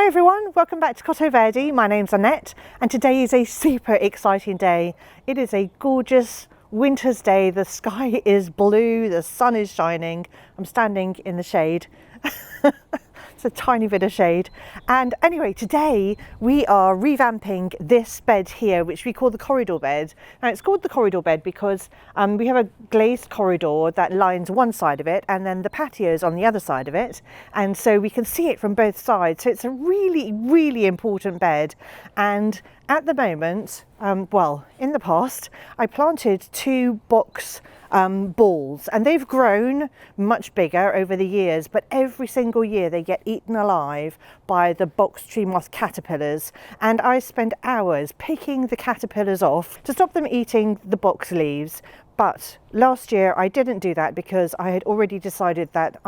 Hi everyone, welcome back to Cottoverdi. My name's Annette and today is a super exciting day. It is a gorgeous winter's day. The sky is blue, the sun is shining. I'm standing in the shade. It's a tiny bit of shade. And anyway, today we are revamping this bed here, which we call the corridor bed. Now it's called the corridor bed because we have a glazed corridor that lines one side of it and then the patio is on the other side of it. And so we can see it from both sides. So it's a really, really important bed. And at the moment, well, in the past, I planted 2 box balls and they've grown much bigger over the years, but every single year they get eaten alive by the box tree moth caterpillars, and I spend hours picking the caterpillars off to stop them eating the box leaves. But last year I didn't do that because I had already decided that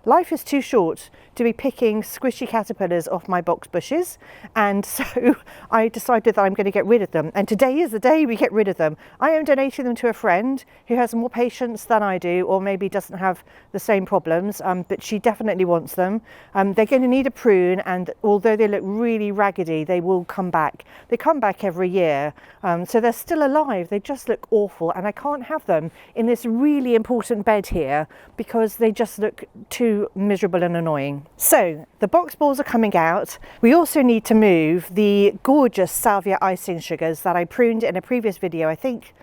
life is too short to be picking squishy caterpillars off my box bushes, and so I decided that I'm going to get rid of them, and today is the day we get rid of them. I am donating them to a friend who has more patience than I do, or maybe doesn't have the same problems, but she definitely wants them. They're going to need a prune, and although they look really raggedy, they will come back. They come back every year, so they're still alive. They just look awful, and I can't have them in this really important bed here because they just look too miserable and annoying. So the box balls are coming out. We also need to move the gorgeous salvia icing sugars that I pruned in a previous video, I think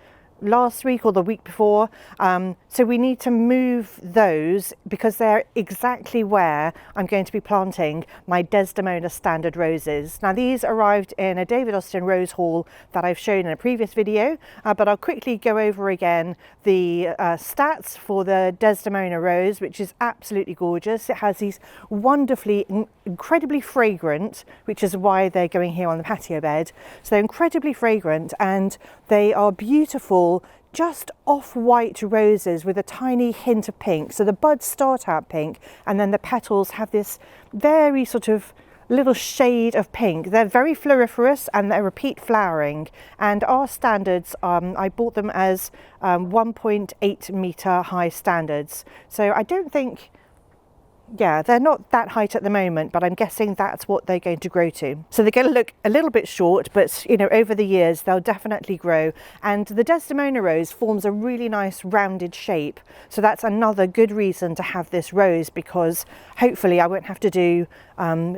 last week or the week before. So we need to move those because they're exactly where I'm going to be planting my Desdemona standard roses. Now these arrived in a David Austin rose haul that I've shown in a previous video, but I'll quickly go over again the stats for the Desdemona rose, which is absolutely gorgeous. It has these wonderfully, incredibly fragrant, which is why they're going here on the patio bed. So they're incredibly fragrant and they are beautiful, just off-white roses with a tiny hint of pink. So the buds start out pink and then the petals have this very sort of little shade of pink. They're very floriferous and they're repeat flowering, and our standards, I bought them as 1.8 meter high standards. So I don't think, yeah, they're not that height at the moment, but I'm guessing that's what they're going to grow to. So they're going to look a little bit short, but you know, over the years they'll definitely grow. And the Desdemona rose forms a really nice rounded shape. So that's another good reason to have this rose, because hopefully I won't have to do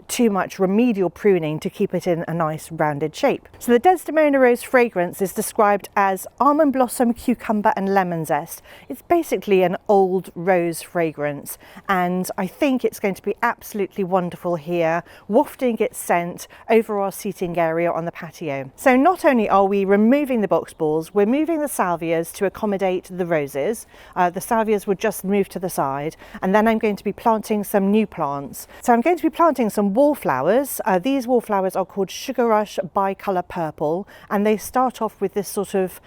too much remedial pruning to keep it in a nice rounded shape. So the Desdemona rose fragrance is described as almond blossom, cucumber and lemon zest. It's basically an old rose fragrance, and I think it's going to be absolutely wonderful here, wafting its scent over our seating area on the patio. So not only are we removing the box balls, we're moving the salvias to accommodate the roses. The salvias will just move to the side, and then I'm going to be planting some new plants. So I'm going to be planting some wallflowers. These wallflowers are called Sugar Rush Bicolour Purple, and they start off with this sort of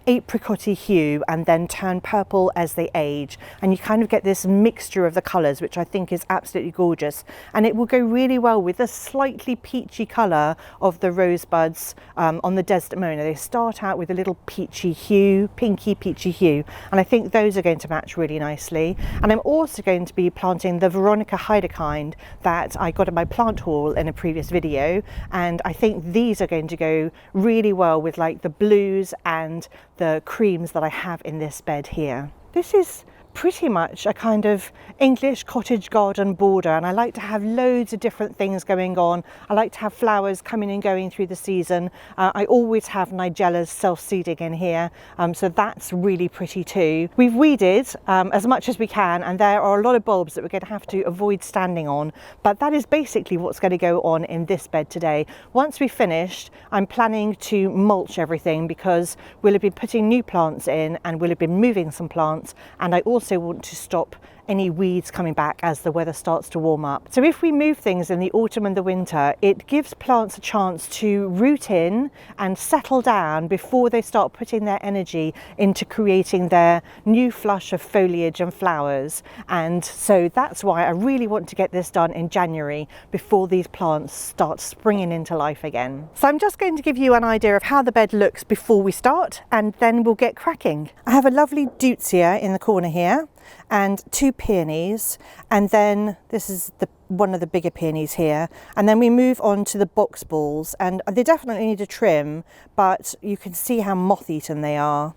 apricot-y hue and then turn purple as they age, and you kind of get this mixture of the colours, which I think is absolutely gorgeous, and it will go really well with the slightly peachy colour of the rosebuds on the Desdemona. They start out with a little peachy hue, pinky peachy hue, and I think those are going to match really nicely. And I'm also going to be planting the Veronica Heidekind that I got at my plant haul in a previous video, and I think these are going to go really well with like the blues and the creams that I have in this bed here. This is pretty much a kind of English cottage garden border, and I like to have loads of different things going on. I like to have flowers coming and going through the season. I always have nigellas self-seeding in here, so that's really pretty too. We've weeded as much as we can, and there are a lot of bulbs that we're going to have to avoid standing on, but that is basically what's going to go on in this bed today. Once we've finished, I'm planning to mulch everything because we'll have been putting new plants in and we'll have been moving some plants, and I also want to stop any weeds coming back as the weather starts to warm up. So if we move things in the autumn and the winter, it gives plants a chance to root in and settle down before they start putting their energy into creating their new flush of foliage and flowers. And so that's why I really want to get this done in January before these plants start springing into life again. So I'm just going to give you an idea of how the bed looks before we start, and then we'll get cracking. I have a lovely deutzia in the corner here and 2 peonies, and then this is the one of the bigger peonies here. And then we move on to the box balls, and they definitely need a trim, but you can see how moth-eaten they are.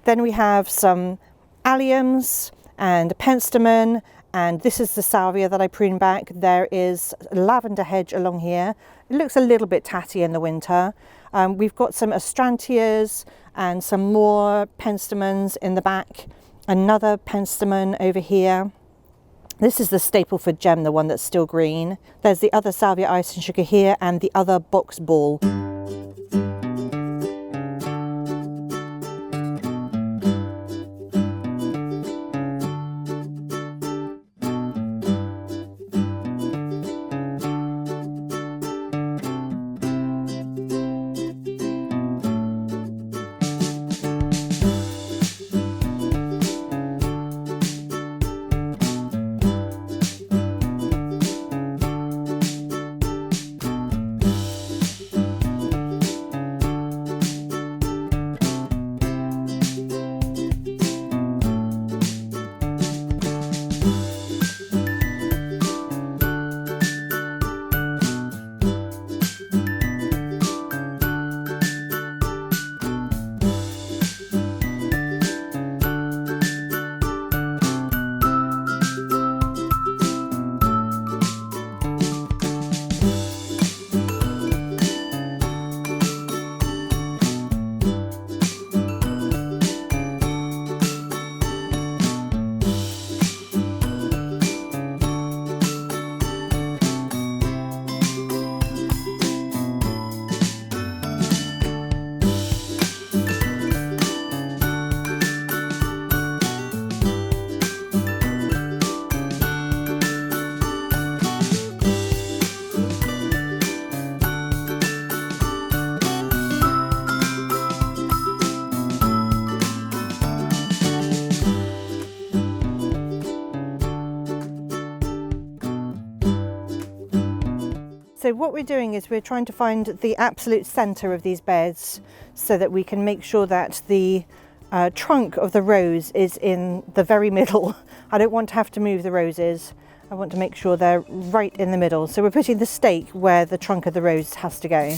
Then we have some alliums and a penstemon, and this is the salvia that I pruned back. There is a lavender hedge along here. It looks a little bit tatty in the winter. We've got some astrantias and some more penstemons in the back. Another penstemon over here. This is the Stapleford gem, the one that's still green. There's the other salvia ice and sugar here, and the other box ball. So what we're doing is we're trying to find the absolute centre of these beds so that we can make sure that the trunk of the rose is in the very middle. I don't want to have to move the roses. I want to make sure they're right in the middle. So we're putting the stake where the trunk of the rose has to go.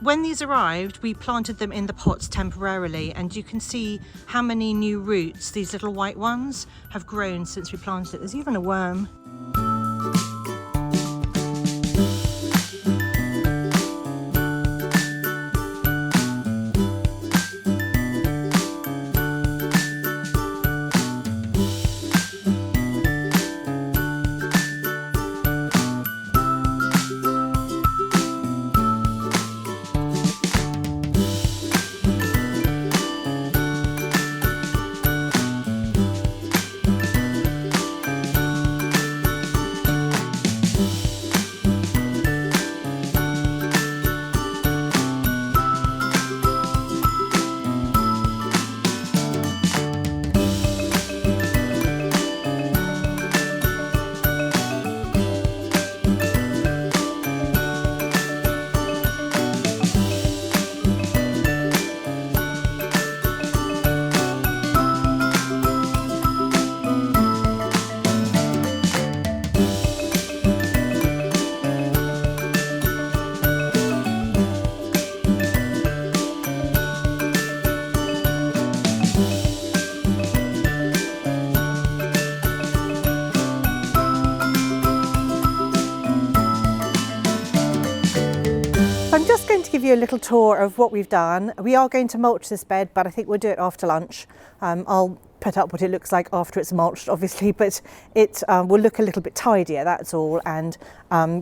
When these arrived, we planted them in the pots temporarily, and you can see how many new roots, these little white ones, have grown since we planted it. There's even a worm. give you a little tour of what we've done. We are going to mulch this bed, but I think we'll do it after lunch. I'll put up what it looks like after it's mulched, obviously, but it will look a little bit tidier, that's all. And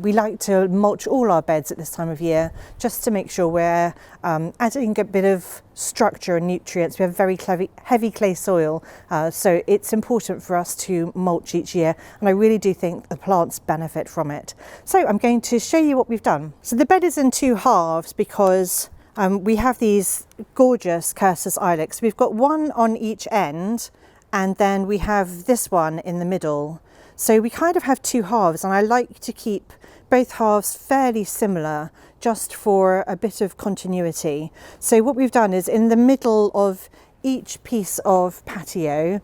we like to mulch all our beds at this time of year just to make sure we're adding a bit of structure and nutrients. We have very heavy clay soil, so it's important for us to mulch each year, and I really do think the plants benefit from it. So I'm going to show you what we've done. So the bed is in two halves because we have these gorgeous Cursus ilex. We've got one on each end, and then we have this one in the middle. So we kind of have two halves, and I like to keep both halves fairly similar just for a bit of continuity. So what we've done is in the middle of each piece of patio,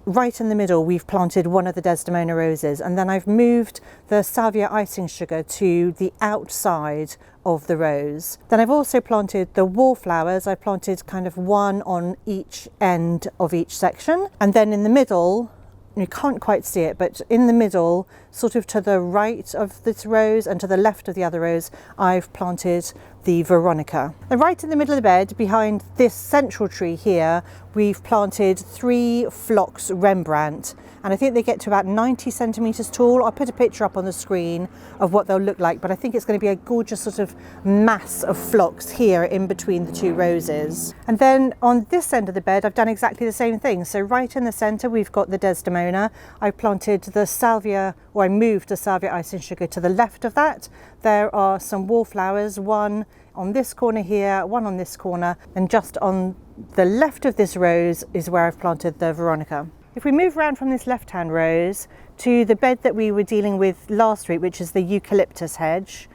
right in the middle, we've planted one of the Desdemona roses, and then I've moved the salvia icing sugar to the outside of the rose. Then I've also planted the wallflowers. I planted kind of one on each end of each section, and then in the middle, you can't quite see it, but in the middle, sort of to the right of this rose and to the left of the other rose, I've planted the Veronica. And right in the middle of the bed, behind this central tree here, we've planted 3 phlox Rembrandt, and I think they get to about 90 centimetres tall. I'll put a picture up on the screen of what they'll look like, but I think it's going to be a gorgeous sort of mass of phlox here in between the 2 roses. And then on this end of the bed, I've done exactly the same thing. So right in the centre, we've got the Desdemona. I've planted the salvia, or I moved the salvia icing sugar to the left of that. There are some wallflowers, one on this corner here, one on this corner, and just on the left of this rose is where I've planted the Veronica. If we move around from this left-hand rose to the bed that we were dealing with last week, which is the eucalyptus hedge,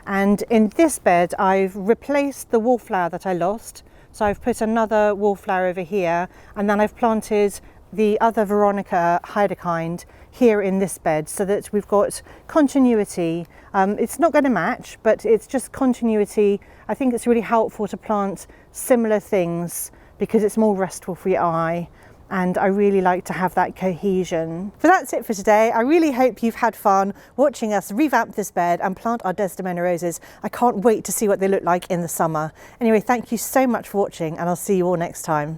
and in this bed I've replaced the wallflower that I lost. So I've put another wallflower over here, and then I've planted the other Veronica Heidekind here in this bed, so that we've got continuity. It's not going to match, but it's just continuity. I think it's really helpful to plant similar things because it's more restful for your eye, and I really like to have that cohesion. But that's it for today. I really hope you've had fun watching us revamp this bed and plant our Desdemona roses. I can't wait to see what they look like in the summer. Anyway, thank you so much for watching, and I'll see you all next time.